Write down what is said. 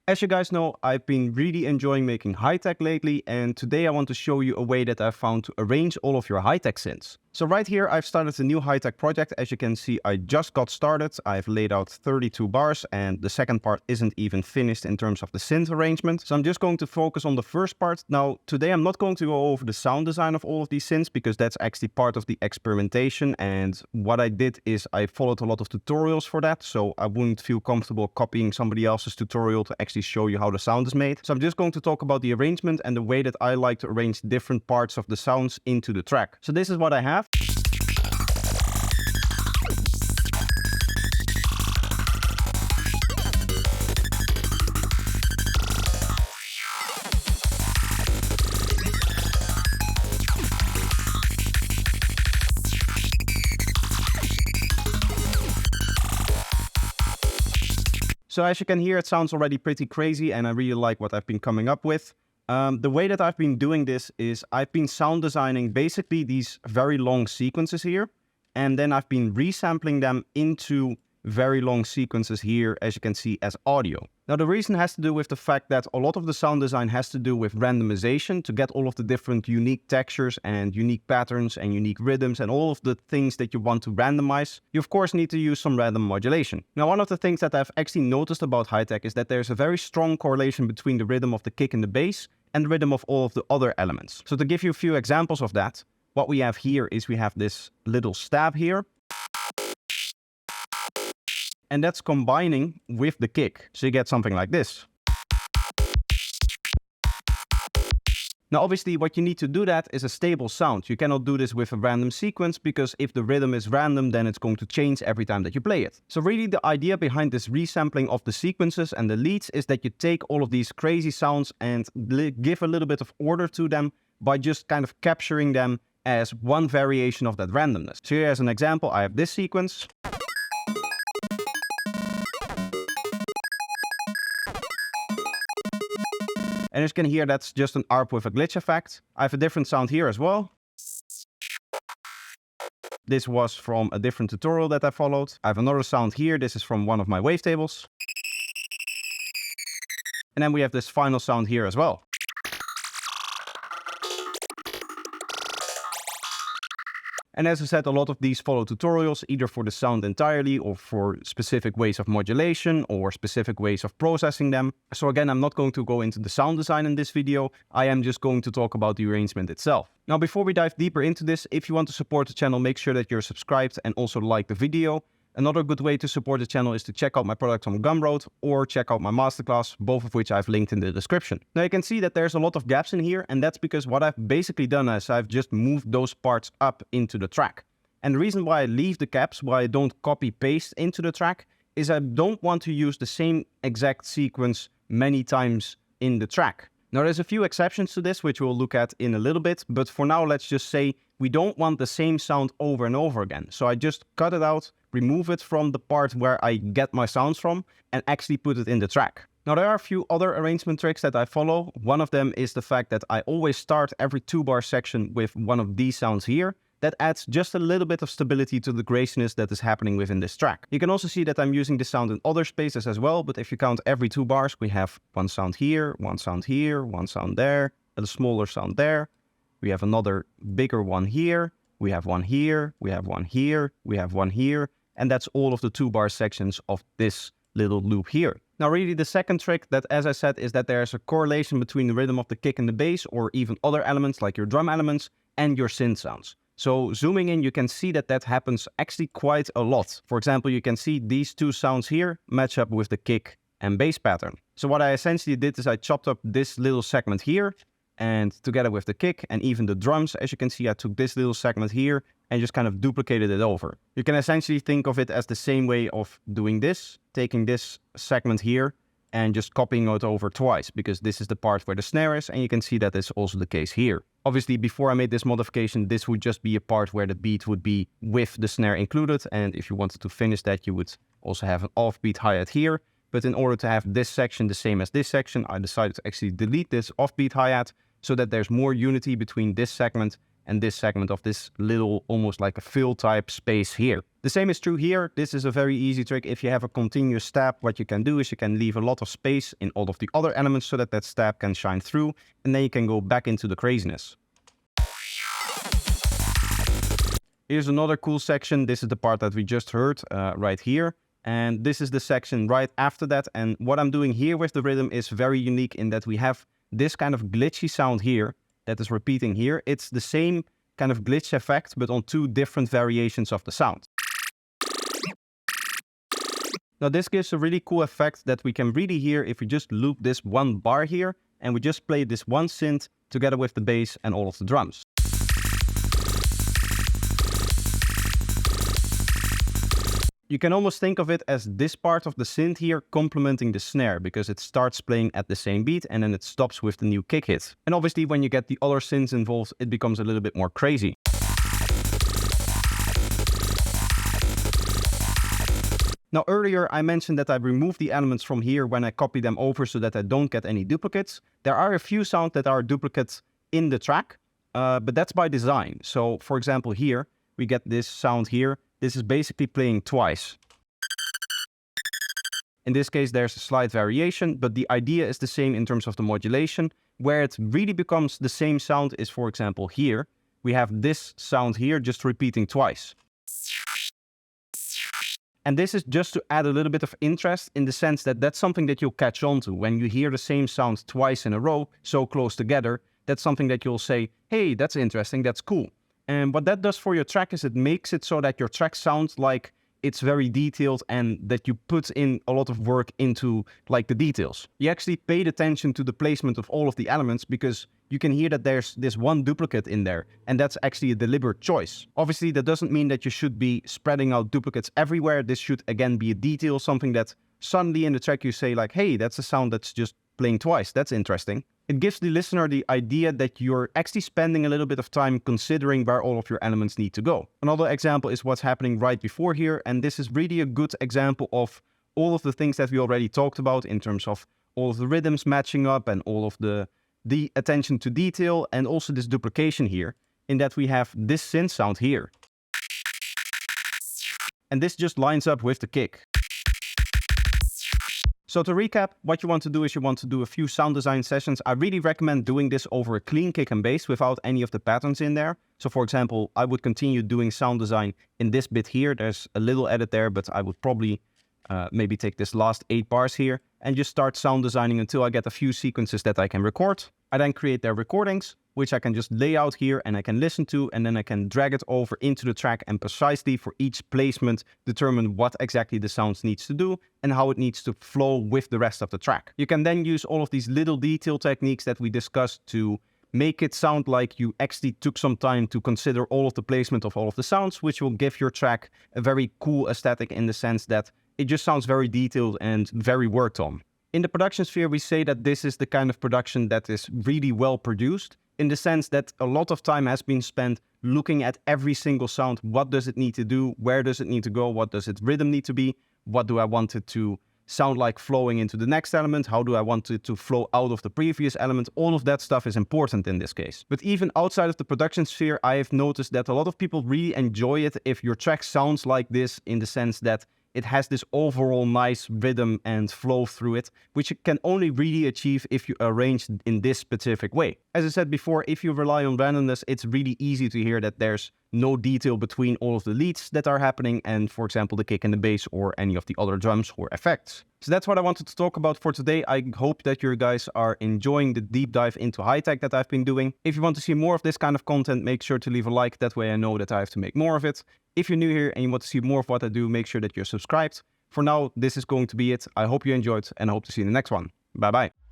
As you guys know, I've been really enjoying making high-tech lately, and today I want to show you a way that I found to arrange all of your high-tech synths. So right here, I've started a new high-tech project. As you can see, I just got started. I've laid out 32 bars, and the second part isn't even finished in terms of the synth arrangement. So I'm just going to focus on the first part. Now, today I'm not going to go over the sound design of all of these synths, because that's actually part of the experimentation. And what I did is I followed a lot of tutorials for that, so I wouldn't feel comfortable copying somebody else's tutorial to actually show you how the sound is made. So I'm just going to talk about the arrangement and the way that I like to arrange different parts of the sounds into the track. So this is what I have. So as you can hear, it sounds already pretty crazy, and I really like what I've been coming up with. The way that I've been doing this is I've been sound designing basically these very long sequences here, and then I've been resampling them into very long sequences here, as you can see, as audio. Now the reason has to do with the fact that a lot of the sound design has to do with randomization to get all of the different unique textures and unique patterns and unique rhythms and all of the things that you want to randomize. You of course need to use some random modulation. Now one of the things that I've actually noticed about high-tech is that there's a very strong correlation between the rhythm of the kick and the bass and the rhythm of all of the other elements. So to give you a few examples of that, what we have here is we have this little stab here. And that's combining with the kick. So you get something like this. Now obviously what you need to do that is a stable sound. You cannot do this with a random sequence, because if the rhythm is random, then it's going to change every time that you play it. So really the idea behind this resampling of the sequences and the leads is that you take all of these crazy sounds and give a little bit of order to them by just kind of capturing them as one variation of that randomness. So here as an example, I have this sequence. And as you can hear, that's just an ARP with a glitch effect. I have a different sound here as well. This was from a different tutorial that I followed. I have another sound here. This is from one of my wavetables. And then we have this final sound here as well. And as I said, a lot of these follow tutorials, either for the sound entirely or for specific ways of modulation or specific ways of processing them. So again, I'm not going to go into the sound design in this video. I am just going to talk about the arrangement itself. Now, before we dive deeper into this, if you want to support the channel, make sure that you're subscribed and also like the video. Another good way to support the channel is to check out my products on Gumroad or check out my masterclass, both of which I've linked in the description. Now you can see that there's a lot of gaps in here, and that's because what I've basically done is I've just moved those parts up into the track. And the reason why I leave the gaps, why I don't copy paste into the track, is I don't want to use the same exact sequence many times in the track. Now there's a few exceptions to this, which we'll look at in a little bit, but for now let's just say we don't want the same sound over and over again. So I just cut it out, remove it from the part where I get my sounds from, and actually put it in the track. Now there are a few other arrangement tricks that I follow. One of them is the fact that I always start every 2-bar section with one of these sounds here. That adds just a little bit of stability to the craziness that is happening within this track. You can also see that I'm using this sound in other spaces as well, but if you count every 2 bars, we have one sound here, one sound here, one sound there, a smaller sound there. We have another bigger one here, we have one here, we have one here, we have one here, and that's all of the 2-bar sections of this little loop here. Now really the second trick that, as I said, is that there's a correlation between the rhythm of the kick and the bass, or even other elements like your drum elements, and your synth sounds. So zooming in, you can see that that happens actually quite a lot. For example, you can see these two sounds here match up with the kick and bass pattern. So what I essentially did is I chopped up this little segment here, and together with the kick and even the drums, as you can see, I took this little segment here and just kind of duplicated it over. You can essentially think of it as the same way of doing this, taking this segment here and just copying it over twice, because this is the part where the snare is, and you can see that is also the case here. Obviously, before I made this modification, this would just be a part where the beat would be with the snare included, and if you wanted to finish that, you would also have an offbeat hi-hat here. But in order to have this section the same as this section, I decided to actually delete this offbeat hi-hat so that there's more unity between this segment and this segment of this little, almost like a fill type space here. The same is true here. This is a very easy trick. If you have a continuous stab, what you can do is you can leave a lot of space in all of the other elements so that that stab can shine through, and then you can go back into the craziness. Here's another cool section. This is the part that we just heard right here. And this is the section right after that. And what I'm doing here with the rhythm is very unique in that we have this kind of glitchy sound here that is repeating here. It's the same kind of glitch effect, but on two different variations of the sound. Now this gives a really cool effect that we can really hear if we just loop this one bar here and we just play this one synth together with the bass and all of the drums. You can almost think of it as this part of the synth here complementing the snare, because it starts playing at the same beat and then it stops with the new kick hit. And obviously when you get the other synths involved, it becomes a little bit more crazy. Now earlier I mentioned that I removed the elements from here when I copy them over so that I don't get any duplicates. There are a few sounds that are duplicates in the track, but that's by design. So for example here, we get this sound here. This is basically playing twice. In this case, there's a slight variation, but the idea is the same in terms of the modulation. Where it really becomes the same sound is, for example, here. We have this sound here just repeating twice. And this is just to add a little bit of interest in the sense that that's something that you'll catch on to. When you hear the same sound twice in a row, so close together, that's something that you'll say, hey, that's interesting, that's cool. And what that does for your track is it makes it so that your track sounds like it's very detailed and that you put in a lot of work into like the details. You actually paid attention to the placement of all of the elements because you can hear that there's this one duplicate in there, and that's actually a deliberate choice. Obviously, that doesn't mean that you should be spreading out duplicates everywhere. This should again be a detail, something that suddenly in the track you say like, hey, that's a sound that's just playing twice. That's interesting. It gives the listener the idea that you're actually spending a little bit of time considering where all of your elements need to go. Another example is what's happening right before here, and this is really a good example of all of the things that we already talked about in terms of all of the rhythms matching up and all of the attention to detail, and also this duplication here, in that we have this synth sound here. And this just lines up with the kick. So to recap, what you want to do is you want to do a few sound design sessions. I really recommend doing this over a clean kick and bass without any of the patterns in there. So for example, I would continue doing sound design in this bit here. There's a little edit there, but I would probably maybe take this last 8 bars here and just start sound designing until I get a few sequences that I can record. I then create their recordings, which I can just lay out here and I can listen to, and then I can drag it over into the track and precisely for each placement determine what exactly the sound needs to do and how it needs to flow with the rest of the track. You can then use all of these little detail techniques that we discussed to make it sound like you actually took some time to consider all of the placement of all of the sounds, which will give your track a very cool aesthetic in the sense that it just sounds very detailed and very worked on. In the production sphere, we say that this is the kind of production that is really well produced, in the sense that a lot of time has been spent looking at every single sound. What does it need to do? Where does it need to go? What does its rhythm need to be? What do I want it to sound like flowing into the next element? How do I want it to flow out of the previous element? All of that stuff is important in this case. But even outside of the production sphere, I have noticed that a lot of people really enjoy it if your track sounds like this, in the sense that it has this overall nice rhythm and flow through it, which you can only really achieve if you arrange in this specific way. As I said before, if you rely on randomness, it's really easy to hear that there's no detail between all of the leads that are happening and, for example, the kick and the bass or any of the other drums or effects. So that's what I wanted to talk about for today. I hope that you guys are enjoying the deep dive into high-tech that I've been doing. If you want to see more of this kind of content, make sure to leave a like. That way I know that I have to make more of it. If you're new here and you want to see more of what I do, make sure that you're subscribed. For now, this is going to be it. I hope you enjoyed and I hope to see you in the next one. Bye-bye.